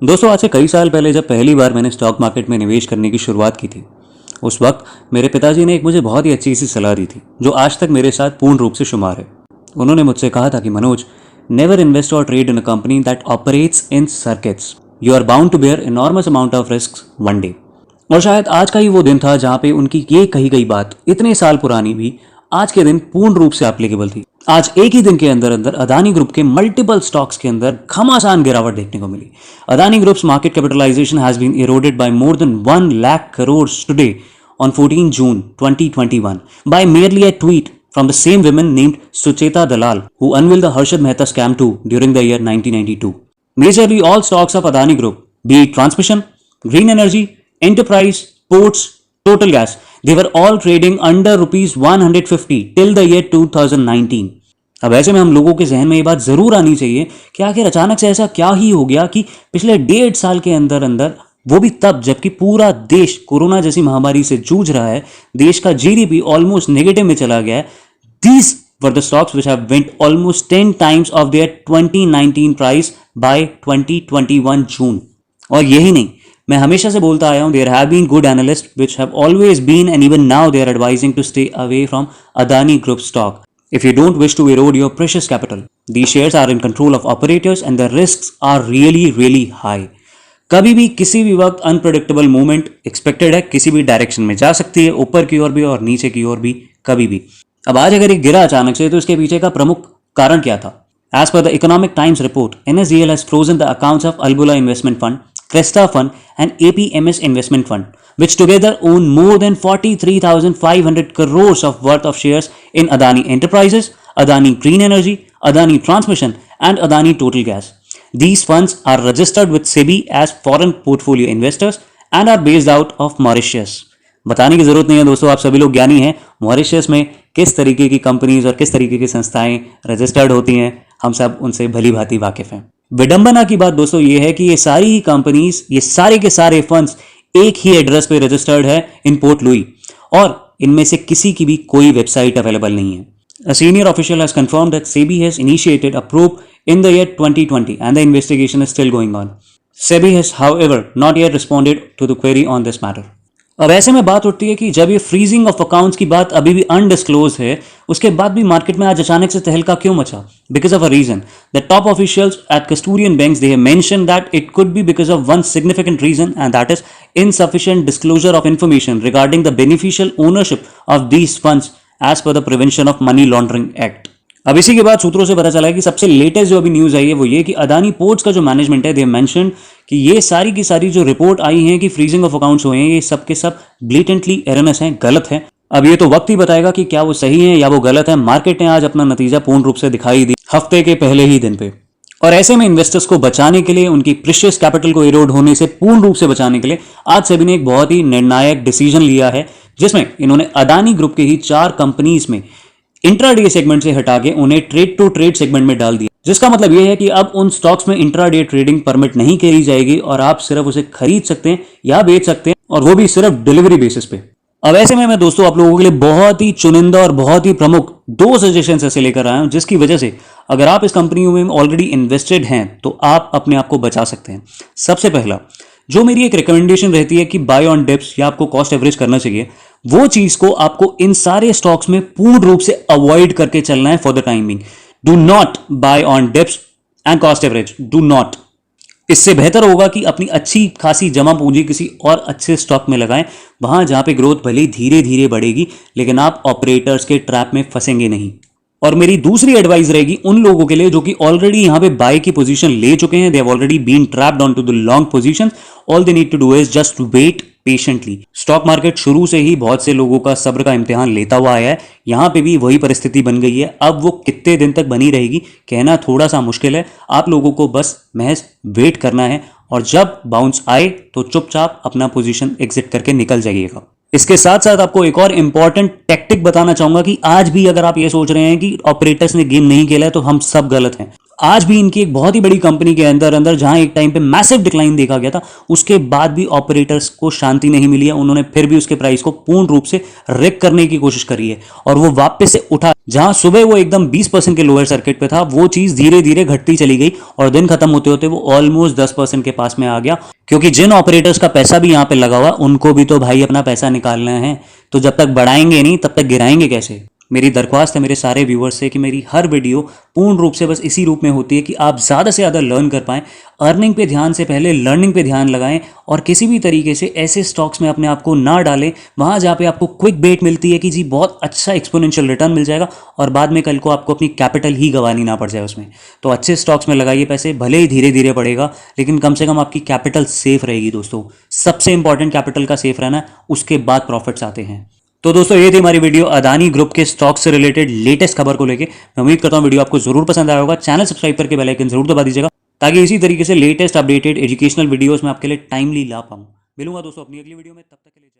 दोस्तों आज से कई साल पहले जब पहली बार मैंने स्टॉक मार्केट में निवेश करने की शुरुआत की थी, उस वक्त मेरे पिताजी ने एक मुझे बहुत ही अच्छी सी सलाह दी थी जो आज तक मेरे साथ पूर्ण रूप से शुमार है। उन्होंने मुझसे कहा था कि मनोज, नेवर इन्वेस्ट और trade in a company that operates in circuits. You are bound to bear enormous amount of risk one day. और शायद आज का ही वो दिन था जहां पे उनकी ये कही गई बात इतने साल पुरानी भी आज के दिन पूर्ण रूप से एप्लीकेबल थी। आज एक ही दिन के अंदर अंदर अदानी ग्रुप के मल्टीपल स्टॉक्स के अंदर घमासान गिरावट देखने को मिली। Adani groups market capitalisation has been eroded by more than 1 lakh crore today on 14 June 2021 by merely a tweet from the same woman named Sucheta Dalal who unveiled the Harshad Mehta scam too during the year 1992. Majorly all stocks of Adani Group, be it transmission, green energy, enterprise, ports, total gas, they were all trading under rupees 150 till the year 2019. अब ऐसे में हम लोगों के जहन में ये बात जरूर आनी चाहिए कि आखिर अचानक से ऐसा क्या ही हो गया कि पिछले 1.5 साल के अंदर अंदर, वो भी तब जबकि पूरा देश कोरोना जैसी महामारी से जूझ रहा है, देश का जीडीपी ऑलमोस्ट नेगेटिव में चला गया है। These were the stocks which have went almost 10 times of their 2019 price by 2021 June. और यही नहीं, मैं हमेशा से बोलता आया हूं, there have been good analyst which have always been and even now they are advising to stay away from Adani group stock if you don't wish to erode your precious capital. These shares are in control of operators and the risks are really high. कभी भी किसी भी वक्त unpredictable movement expected है, किसी भी direction में जा सकती है, ऊपर की ओर भी और नीचे की ओर भी, कभी भी। अब आज अगर ये गिरा अचानक से तो इसके पीछे का प्रमुख कारण क्या था? As per the Economic Times report, NSDL has frozen the accounts of Albula investment fund, Cresta fund and APMS investment fund which together own more than 43,500 crores of worth of shares in Adani Enterprises, Adani Green Energy, Adani Transmission and Adani Total Gas. These funds are registered with SEBI as foreign portfolio investors and are based out of Mauritius. बताने की जरूरत नहीं है दोस्तों, आप सभी लोग ज्ञानी हैं, मॉरिशस में किस तरीके की कंपनीज और किस तरीके की संस्थाएं रजिस्टर्ड होती हैं, हम सब उनसे भली भांति वाकिफ हैं। विडंबना की बात दोस्तों ये है कि ये सारी ही कंपनीज, ये सारे के सारे फंड्स एक ही एड्रेस पे रजिस्टर्ड है इन पोर्ट लुई, और इनमें से किसी की भी कोई वेबसाइट अवेलेबल नहीं है। A senior official has confirmed that SEBI has initiated a probe in the year 2020 and the investigation is still going on. SEBI has, however, not yet responded to the query on this matter. अब ऐसे में बात उठती है कि जब ये freezing of accounts की बात अभी भी अनडिस्क्लोज है, उसके बाद भी मार्केट में आज अचानक से तहलका क्यों मचा? Because of a reason. The top officials at custodian banks they have mentioned that it could be because of one significant reason and that is insufficient disclosure of information regarding the beneficial ownership of these funds as per the Prevention of Money Laundering Act. अब इसी के बाद सूत्रों से पता चला है कि सबसे लेटेस्ट जो अभी न्यूज आई है वो ये कि अदानी पोर्ट्स का जो मैनेजमेंट है, दे मेंशन कि ये सारी की सारी जो रिपोर्ट आई है कि फ्रीजिंग ऑफ अकाउंट्स हुए हैं, ये सब के सब ब्लीटेंटली एरनस हैं, गलत है। अब ये तो वक्त ही बताएगा कि क्या वो सही है या वो गलत है। मार्केट ने आज अपना नतीजा पूर्ण रूप से दिखाई दी हफ्ते के पहले ही दिन पे, और ऐसे में इन्वेस्टर्स को बचाने के लिए, उनकी प्रीशियस कैपिटल को इरोड होने से पूर्ण रूप से बचाने के लिए आज सेबी ने एक बहुत ही निर्णायक डिसीजन लिया है, जिसमें इन्होंने अदानी ग्रुप के ही 4 कंपनीज में इंट्राडे सेगमेंट से हटा के उन्हें ट्रेड टू ट्रेड सेगमेंट में डाल दिया। जिसका मतलब यह है कि अब उन स्टॉक्स में इंट्राडे ट्रेडिंग परमिट नहीं करी जाएगी और आप सिर्फ उसे खरीद सकते हैं या बेच सकते हैं, और वो भी सिर्फ डिलीवरी बेसिस पे। अब ऐसे में मैं दोस्तों आप लोगों के लिए बहुत ही चुनिंदा और बहुत ही प्रमुख 2 सजेशंस ऐसे लेकर आया हूं, जिसकी वजह से अगर आप इस कंपनियों में ऑलरेडी इन्वेस्टेड हैं तो आप अपने आप को बचा सकते हैं। सबसे पहला, जो मेरी एक रिकमेंडेशन रहती है कि बाय ऑन डिप्स या आपको कॉस्ट एवरेज करना चाहिए, वो चीज को आपको इन सारे स्टॉक्स में पूर्ण रूप से अवॉइड करके चलना है for the time being. Do not buy on dips and cost average, do not. इससे बेहतर होगा कि अपनी अच्छी खासी जमा पूंजी किसी और अच्छे स्टॉक में लगाएं, वहां जहां पे ग्रोथ भले धीरे धीरे बढ़ेगी, लेकिन आप ऑपरेटर्स के ट्रैप में फंसेंगे नहीं। और मेरी दूसरी एडवाइस रहेगी उन लोगों के लिए जो कि ऑलरेडी यहां पे बाय की पोजीशन ले चुके हैं, they have already been trapped on to the long positions. All they need to do is just wait patiently. Stock market शुरू से ही बहुत से लोगों का सब्र का इम्तिहान लेता हुआ आया है, यहां पे भी वही परिस्थिति बन गई है। अब वो कितने दिन तक बनी रहेगी कहना थोड़ा सा मुश्किल है। आप लोगों को बस महज वेट करना है, और जब बाउंस आए तो चुपचाप अपना पोजीशन एग्जिट करके निकल जाइएगा। इसके साथ साथ आपको एक और इंपॉर्टेंट टैक्टिक बताना चाहूंगा कि आज भी अगर आप ये सोच रहे हैं कि ऑपरेटर्स ने गेम नहीं खेला है तो हम सब गलत हैं, आज भी इनकी एक बहुत ही बड़ी कंपनी के अंदर अंदर जहां एक टाइम पे मैसिव डिक्लाइन देखा गया था, उसके बाद भी ऑपरेटर्स को शांति नहीं मिली है। उन्होंने फिर भी उसके प्राइस को पूर्ण रूप से रेक करने की कोशिश करी है और वो वापस से उठा। जहां सुबह वो एकदम 20% के लोअर सर्किट पे था, वो चीज धीरे धीरे घटती चली गई और दिन खत्म होते होते वो ऑलमोस्ट 10% के पास में आ गया। क्योंकि जिन ऑपरेटर्स का पैसा भी यहां पे लगा हुआ, उनको भी तो भाई अपना पैसा निकालना है, तो जब तक बढ़ाएंगे नहीं तब तक गिराएंगे कैसे। मेरी दरख्वास्त है मेरे सारे व्यूवर्स से कि मेरी हर वीडियो पूर्ण रूप से बस इसी रूप में होती है कि आप ज़्यादा से ज़्यादा लर्न कर पाएं। अर्निंग पे ध्यान से पहले लर्निंग पे ध्यान लगाएं और किसी भी तरीके से ऐसे स्टॉक्स में अपने आप को ना डालें वहाँ जहाँ पे आपको क्विक बेट मिलती है कि जी बहुत अच्छा एक्सपोनेंशियल रिटर्न मिल जाएगा और बाद में कल को आपको अपनी कैपिटल ही गंवानी ना पड़ जाए उसमें। तो अच्छे स्टॉक्स में लगाइए पैसे, भले ही धीरे धीरे बढ़ेगा लेकिन कम से कम आपकी कैपिटल सेफ रहेगी। दोस्तों सबसे इंपॉर्टेंट कैपिटल का सेफ रहना है, उसके बाद प्रॉफिट्स आते हैं। तो दोस्तों ये थी हमारी वीडियो अदानी ग्रुप के स्टॉक से रिलेटेड लेटेस्ट खबर को लेके। मैं उम्मीद करता हूँ वीडियो आपको जरूर पसंद आया होगा। चैनल सब्सक्राइब करके बेल आइकन जरूर दबा दीजिएगा ताकि इसी तरीके से लेटेस्ट अपडेटेड एजुकेशनल वीडियोस में आपके लिए टाइमली ला पाऊँ। मिलूंगा दोस्तों अपनी अगली वीडियो में, तब तक के लिए।